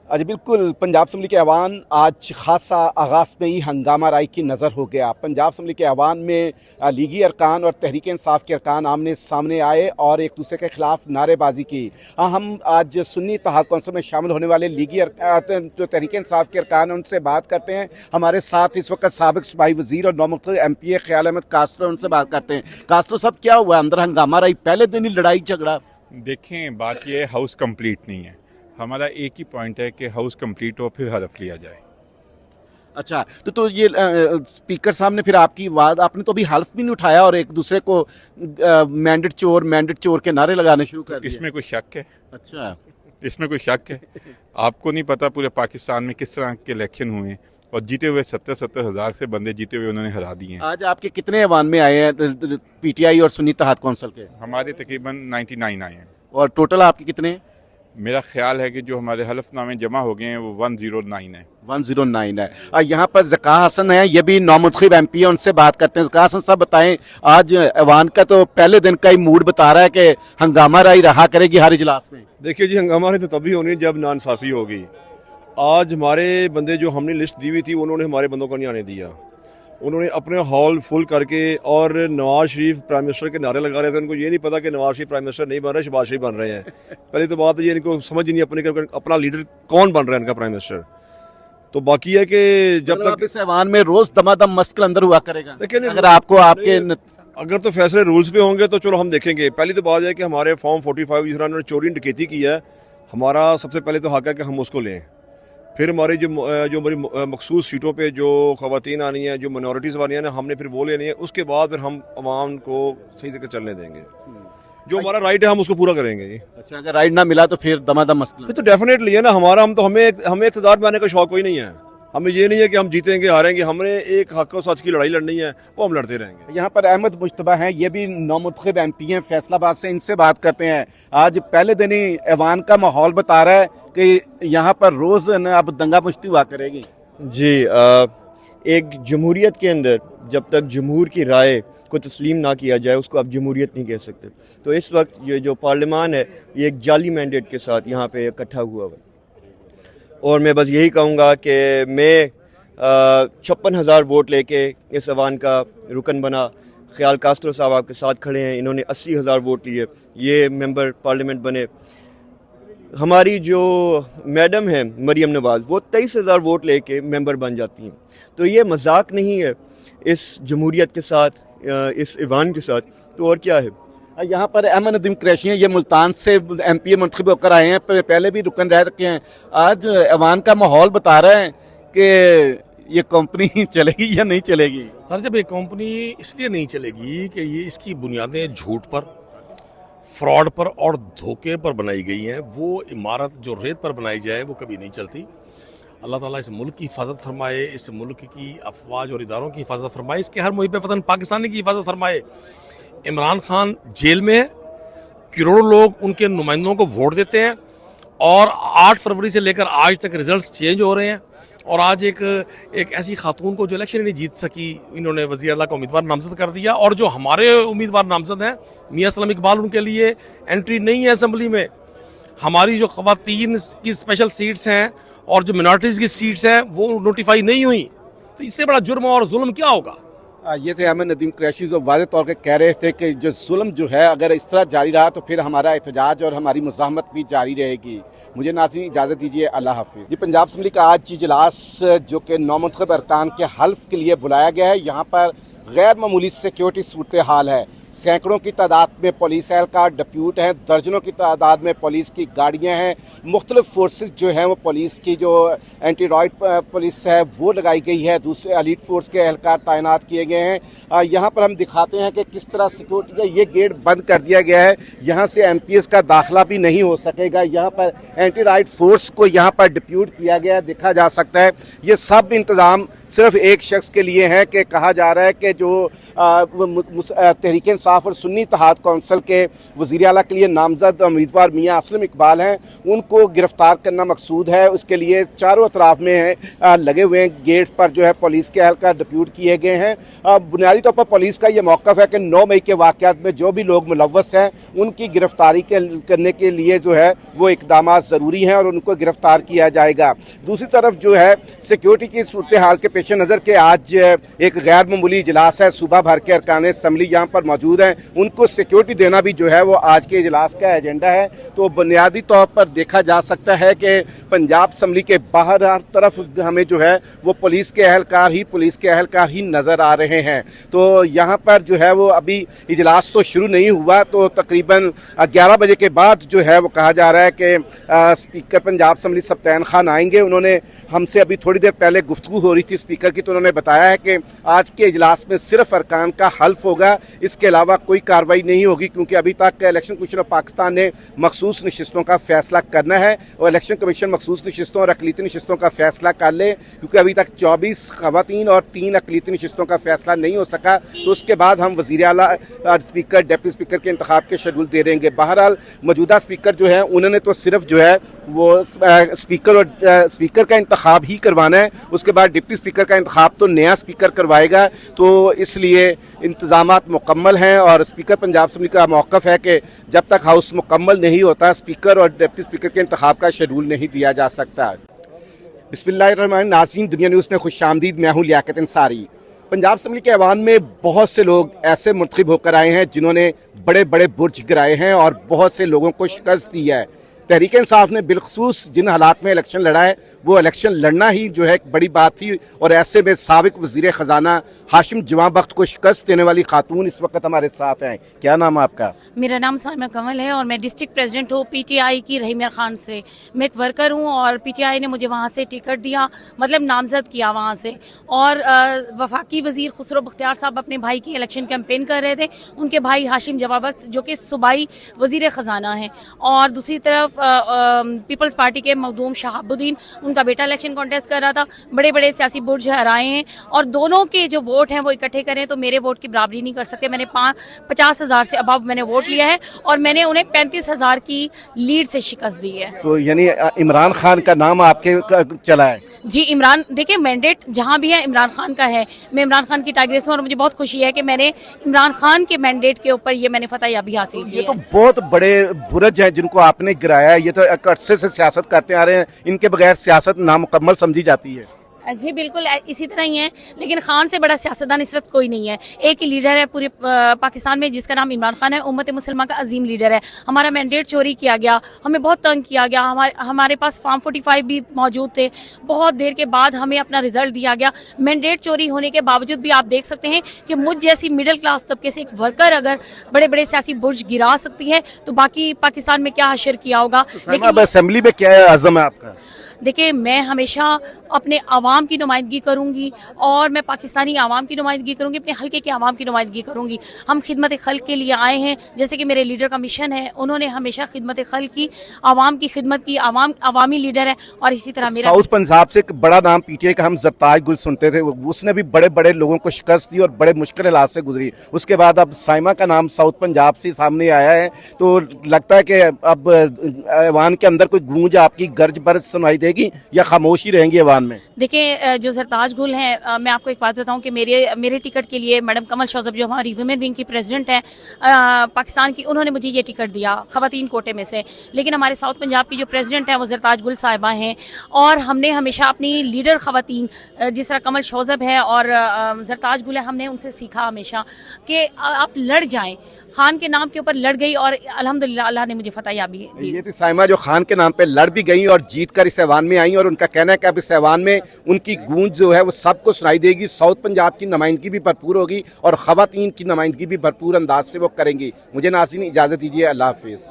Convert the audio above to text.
जी बिल्कुल, पंजाब असम्बली के ऐवान आज खासा आगाज़ में ही हंगामा राई की नज़र हो गया। पंजाब असम्बली के ऐवान में लीगी अरकान और तहरीक इंसाफ के अरकान आमने सामने आए और एक दूसरे के खिलाफ नारेबाजी की। हम आज सुन्नी इत्तेहाद कौंसिल में शामिल होने वाले लीगी जो तहरीक इंसाफ के अरकान हैं उनसे बात करते हैं। हमारे साथ इस वक्त साबिक सूबाई वज़ीर और नौमुंतखब MP ख्याल अहमद कास्ट्रो, उनसे बात करते हैं। कास्ट्रो साहब, क्या हुआ? अंदर हंगामा राई, पहले दिन ही लड़ाई झगड़ा? देखें, बात यह है, हाउस कंप्लीट नहीं है। हमारा एक ही पॉइंट है कि हाउस कंप्लीट हो फिर हलफ लिया जाए। अच्छा, तो ये स्पीकर साहब ने फिर आपकी बात, आपने तो अभी हल्फ भी नहीं उठाया और एक दूसरे को मैंडेट चोर के नारे लगाने शुरू कर दिए। इसमें कोई शक है? अच्छा, इसमें कोई शक है? आपको नहीं पता पूरे पाकिस्तान में किस तरह के इलेक्शन हुए हैं और जीते हुए 70 हज़ार से बंदे जीते हुए उन्होंने हरा दिए हैं। आज आपके कितने ऐवान में आए हैं PTI और सुन्नी इत्तेहाद कौंसिल के? हमारे तकरीबन 99 आए हैं। और टोटल आपके कितने? मेरा ख्याल है कि जो हमारे हलफनामे जमा हो गए हैं वो 109 है। 109 है। यहाँ पर ज़का हसन है, ये भी नौमुंतखब MP है, उनसे बात करते हैं। ज़का हसन साहब, बताएं, आज ऐवान का तो पहले दिन का ही मूड बता रहा है कि हंगामा राई रहा करेगी हर इजलास में। देखिए जी, हंगामा राई तो तभी होनी जब नाइंसाफ़ी होगी। आज हमारे बंदे जो हमने लिस्ट दी हुई थी उन्होंने हमारे बंदों को नहीं आने दिया। उन्होंने अपने हॉल फुल करके और नवाज शरीफ प्राइम मिनिस्टर के नारे लगा रहे थे। उनको ये नहीं पता कि नवाज शरीफ प्राइम मिनिस्टर नहीं बन रहे, शहबाज शरीफ बन रहे हैं। पहले तो बात ये, इनको समझ ही नहीं अपना लीडर कौन बन रहा है इनका प्राइम मिनिस्टर। तो बाकी है कि जब तक इस ऐवान में रोज दमादम मस्कल अंदर हुआ करेगा। देखिए, अगर आपको आपके अगर तो फैसले रूल्स पे होंगे तो चलो हम देखेंगे। पहली तो बात है कि हमारे फॉर्म 45 जिस तरह उन्होंने चोरी डकैती की है, हमारा सबसे पहले तो हक है कि हम उसको लें। फिर हमारी जो हमारी मखसूस सीटों पे जो ख़वातीन आनी है, जो मिनॉरिटीज़ वाली हैं, हमने फिर वो लेनी है। उसके बाद फिर हम अवाम को सही तरीके चलने देंगे। जो हमारा राइट है हम उसको पूरा करेंगे जी। अच्छा, अगर राइट ना मिला तो फिर दमादम मसला। फिर तो डेफिनेटली है ना हमारा। हमें इक़्तिदार में आने का शौक कोई नहीं है। हमें ये नहीं है कि हम जीतेंगे हारेंगे। हमने एक हक और सच की लड़ाई लड़नी है, वो हम लड़ते रहेंगे। यहाँ पर अहमद मुश्तबा हैं, ये भी नौमुंतखब MP हैं फैसलाबाद से, इनसे बात करते हैं। आज पहले दिन ही ऐवान का माहौल बता रहा है कि यहाँ पर रोज़ अब दंगा मुश्ती हुआ करेगी। जी, एक जमहूरियत के अंदर जब तक जमहूर की राय को तस्लीम ना किया जाए उसको आप जमहूरियत नहीं कह सकते। तो इस वक्त ये जो पार्लियामान है ये एक जाली मैंडेट के साथ यहाँ पे इकट्ठा हुआ हुआ। और मैं बस यही कहूँगा कि मैं 56,000 वोट लेके इस ऐवान का रुकन बना। ख्याल कास्ट्रो साहब आपके साथ खड़े हैं, इन्होंने 80,000 वोट लिए, ये मेंबर पार्लियामेंट बने। हमारी जो मैडम है मरियम नवाज़, वो 23,000 वोट लेके मेंबर बन जाती हैं। तो ये मजाक नहीं है इस जमहूरियत के साथ, इस ऐवान के साथ। तो और क्या है। यहाँ पर अहमद नदीम कुरैशी हैं, ये मुल्तान से MP मुंतखब होकर आए हैं, पहले भी रुकन रह रखे हैं। आज ऐवान का माहौल बता रहे हैं कि ये कंपनी चलेगी या नहीं चलेगी। सर, जब ये कंपनी इसलिए नहीं चलेगी कि ये इसकी बुनियादें झूठ पर, फ्रॉड पर और धोखे पर बनाई गई हैं। वो इमारत जो रेत पर बनाई जाए वो कभी नहीं चलती। अल्लाह ताला इस मुल्क की हिफाजत फरमाए, इस मुल्क की अफवाज और इदारों की हिफाजत फरमाए, इसके हर मुहिब वतन पाकिस्तानी की हिफाजत फरमाए। इमरान खान जेल में है, करोड़ों लोग उनके नुमाइंदों को वोट देते हैं और 8 फरवरी से लेकर आज तक रिजल्ट्स चेंज हो रहे हैं। और आज एक ऐसी खातून को जो इलेक्शन नहीं जीत सकी, इन्होंने वज़ीर आला का उम्मीदवार नामजद कर दिया। और जो हमारे उम्मीदवार नामजद हैं मियां सलाम इकबाल, उनके लिए एंट्री नहीं है असेंबली में। हमारी जो ख़वातीन की स्पेशल सीट्स हैं और जो मिनॉरिटीज़ की सीट्स हैं वो नोटिफाई नहीं हुई। तो इससे बड़ा जुर्म और जुल्म क्या होगा। ये थे अहमद नदीम कुरैशी, जो वाज़ेह तौर पर कह रहे थे कि जो जुल्म जो है अगर इस तरह जारी रहा तो फिर हमारा एहतजाज और हमारी मुज़ाहमत भी जारी रहेगी। मुझे नाज़रीन इजाज़त दीजिए, अल्लाह हाफिज़। ये पंजाब असम्बली का आज इजलास जो कि नौमुंतखब अरकान के हल्फ के लिए बुलाया गया है। यहाँ पर गैर मामूली सिक्योरिटी सूरत हाल है। सैकड़ों की तादाद में पुलिस एहलकार डिप्यूट हैं, दर्जनों की तादाद में पुलिस की गाड़ियाँ हैं, मुख्तलिफ फोर्सेस जो हैं वो पुलिस की जो एंटी रॉयड पुलिस है वो लगाई गई है, दूसरे एलीट फोर्स के एहलकार तैनात किए गए हैं। यहाँ पर हम दिखाते हैं कि किस तरह सिक्योरिटी का ये गेट बंद कर दिया गया है, यहाँ से MPs का दाखिला भी नहीं हो सकेगा। यहाँ पर एंटी रॉयड फोर्स को यहाँ पर डिप्यूट किया गया देखा जा सकता है। ये सब इंतज़ाम सिर्फ एक शख्स के लिए हैं कि कहा जा रहा है कि जो तहरीक इंसाफ और सुन्नी इत्तेहाद कौंसिल के वज़ीर आला के लिए नामजद उम्मीदवार मियाँ असलम इकबाल हैं, उनको गिरफ्तार करना मकसूद है। उसके लिए चारों अतराफ में लगे हुए हैं गेट पर जो है पुलिस के एहलकार डिप्यूट किए गए हैं। बुनियादी तौर पर पुलिस का ये मौक़िफ़ है कि 9 मई के वाक़यात में जो भी लोग मुलव्वस हैं उनकी गिरफ्तारी करने के लिए जो है वो इक़दाम ज़रूरी हैं और उनको गिरफ्तार किया जाएगा। दूसरी तरफ जो है सिक्योरिटी की सूरत हाल के पेश नज़र के आज एक गैर मामूली इजलास है, सूबा भर के अरकान असम्बली यहाँ पर मौजूद हैं, उनको सिक्योरिटी देना भी जो है वो आज के इजलास का एजेंडा है। तो बुनियादी तौर पर देखा जा सकता है कि पंजाब असम्बली के बाहर हर तरफ हमें जो है वो पुलिस के एहलकार ही नज़र आ रहे हैं। तो यहाँ पर जो है वो अभी इजलास तो शुरू नहीं हुआ, तो तकरीबन 11 बजे के बाद जो है वो कहा जा रहा है कि स्पीकर पंजाब असम्बली सब्तैन खान आएंगे। उन्होंने हमसे अभी थोड़ी देर पहले गुफ्तगू हो रही थी स्पीकर की, तो उन्होंने बताया है कि आज के इजलास में सिर्फ अरकान का हल्फ होगा, इसके अलावा कोई कार्रवाई नहीं होगी, क्योंकि अभी तक इलेक्शन कमीशन ऑफ पाकिस्तान ने मखसूस नशिस्तों का फैसला करना है और इलेक्शन कमीशन मखसूस नशिस्तों और अकलीती नशिस्तों का फैसला कर ले, क्योंकि अभी तक 24 ख़वातीन और 3 अकलीती नशिस्तों का फैसला नहीं हो सका। तो उसके बाद हम वज़ीर आला स्पीकर डिप्टी स्पीकर के इंतखाब के शेड्यूल दे देंगे। बहरहाल मौजूदा स्पीकर जो है उन्होंने तो सिर्फ जो है वो स्पीकर का इंतखाब ही करवाना है, उसके बाद डिप्टी स्पीकर का इंतखाब तो नया स्पीकर करवाएगा। तो इसलिए इंतजामात मुकम्मल हैं और स्पीकर पंजाब असम्बली का मौक़िफ़ है कि जब तक हाउस मुकम्मल नहीं होता स्पीकर और डिप्टी स्पीकर के इंतखाब का शेड्यूल नहीं दिया जा सकता। बिस्मिल्लाहिर्रहमानिर्रहीम। नाज़रीन, दुनिया न्यूज़ में खुशामदीद। मैं हूँ लियाकत अंसारी। पंजाब असम्बली के ऐवान में बहुत से लोग ऐसे मुंतखब होकर आए हैं जिन्होंने बड़े बड़े बुर्ज गिराए हैं और बहुत से लोगों को शिकस्त दी है। तहरीक इंसाफ ने बिलखसूस जिन हालात में इलेक्शन लड़ा है वो इलेक्शन लड़ना ही जो है एक बड़ी बात थी, और ऐसे में साबिक वज़ीर ख़जाना हाशिम जवां बख्त को शिकस्त देने वाली खातून इस वक्त हमारे साथ हैं। क्या नाम है आपका? मेरा नाम साइमा कमल है और मैं डिस्ट्रिक्ट प्रेसिडेंट हूँ PTI की रहीम खान से। मैं एक वर्कर हूँ और PTI ने मुझे वहाँ से टिकट दिया, मतलब नामजद किया वहाँ से। और वफाकी वज़ीर खुसरो बख्तियार साहब अपने भाई की इलेक्शन कैंपेन कर रहे थे, उनके भाई हाशिम जवां बख्त जो कि सूबाई वज़ीर ख़जाना हैं, और दूसरी तरफ पीपल्स पार्टी के मखदूम शहाबुद्दीन, उनका बेटा इलेक्शन कॉन्टेस्ट कर रहा था। बड़े बड़े सियासी बुर्ज हराए हैं और दोनों के जो वोट हैं वो इकट्ठे करें तो मेरे वोट की बराबरी नहीं कर सकते। मैंने 50,000 से अबव मैंने वोट लिया है और मैंने उन्हें 35,000 की लीड से शिकस्त दी है। तो यानी इमरान खान का नाम आपके चला है? जी, इमरान, देखिए मैंडेट जहाँ भी है इमरान खान का है। मैं इमरान खान की टाइग्रेस हूँ और मुझे बहुत खुशी है कि मैंने इमरान खान के मैंडेट के ऊपर ये मैंने फतह भी हासिल की। ये तो बहुत बड़े बुर्ज हैं जिनको आपने गिराया है। ये तो एक अरसे से सियासत करते आ रहे हैं, इनके बगैर सियासत नामुकम्मल समझी जाती है। जी बिल्कुल इसी तरह ही है, लेकिन खान से बड़ा सियासतदान इस वक्त कोई नहीं है। एक ही लीडर है पूरे पाकिस्तान में जिसका नाम इमरान खान है, उम्मत मुसलमा का अजीम लीडर है। हमारा मैंडेट चोरी किया गया, हमें बहुत तंग किया गया, हमारे पास फॉर्म 45 भी मौजूद थे। बहुत देर के बाद हमें अपना रिजल्ट दिया गया। मैंडेट चोरी होने के बावजूद भी आप देख सकते हैं कि मुझ जैसी मिडिल क्लास तबके से एक वर्कर अगर बड़े बड़े सियासी बुर्ज गिरा सकती है तो बाकी पाकिस्तान में क्या हशर किया होगा। लेकिन असेंबली में क्या अज़म है आपका? देखिए, मैं हमेशा अपने आवाम की नुमाइंदगी करूंगी और मैं पाकिस्तानी आवाम की नुमाइंदगी करूंगी, अपने हल्के के आवाम की नुमाइंदगी करूंगी। हम खिदमत खल्क के लिए आए हैं, जैसे कि मेरे लीडर का मिशन है। उन्होंने हमेशा खिदमत खल्क की, आवाम की खिदमत की, आवामी लीडर है। और इसी तरह मेरा साउथ पंजाब से एक बड़ा नाम PTI का हम जरताज गुल सुनते थे, उसने भी बड़े बड़े लोगों को शिकस्त दी और बड़े मुश्किल हालात से गुजरी। उसके बाद अब साइमा का नाम साउथ पंजाब से सामने आया है, तो लगता है कि अब ऐवान के अंदर कोई गूंज आपकी गर्ज बर्ज सुनाई देगी या खामोशी रहेंगी ऐवान में? देखिए, जो जरताज गुल हैं, मैं आपको एक बात बताऊं कि मेरे टिकट के लिए मैडम कमल शौजब जो हमारी वुमेन विंग की प्रेसिडेंट है पाकिस्तान की, उन्होंने मुझे ये टिकट दिया खवातीन कोटे में से। लेकिन हमारे साउथ पंजाब की जो प्रेसिडेंट है वो जरताज गुल साहिबा हैं और हमने हमेशा अपनी लीडर खवातीन जिस तरह कमल शौजब है और जरताज गुल है, हमने उनसे सीखा हमेशा कि आप लड़ जाएं। खान के नाम के ऊपर लड़ गई और अल्हम्दुलिल्लाह अल्लाह ने मुझे फतह दी। ये थी साइमा जो खान के नाम पे लड़ भी गई और जीत कर इस ऐवान में आई, और उनका कहना है कि अब इस ऐवान में उनकी गूंज जो है वो सबको सुनाई देगी। साउथ पंजाब की नुमाइंदगी भी भरपूर होगी और खवातीन की नुमाइंदगी भी भरपूर अंदाज से वो करेंगी। मुझे नाज़रीन इजाज़त दीजिए, अल्लाह हाफिज़।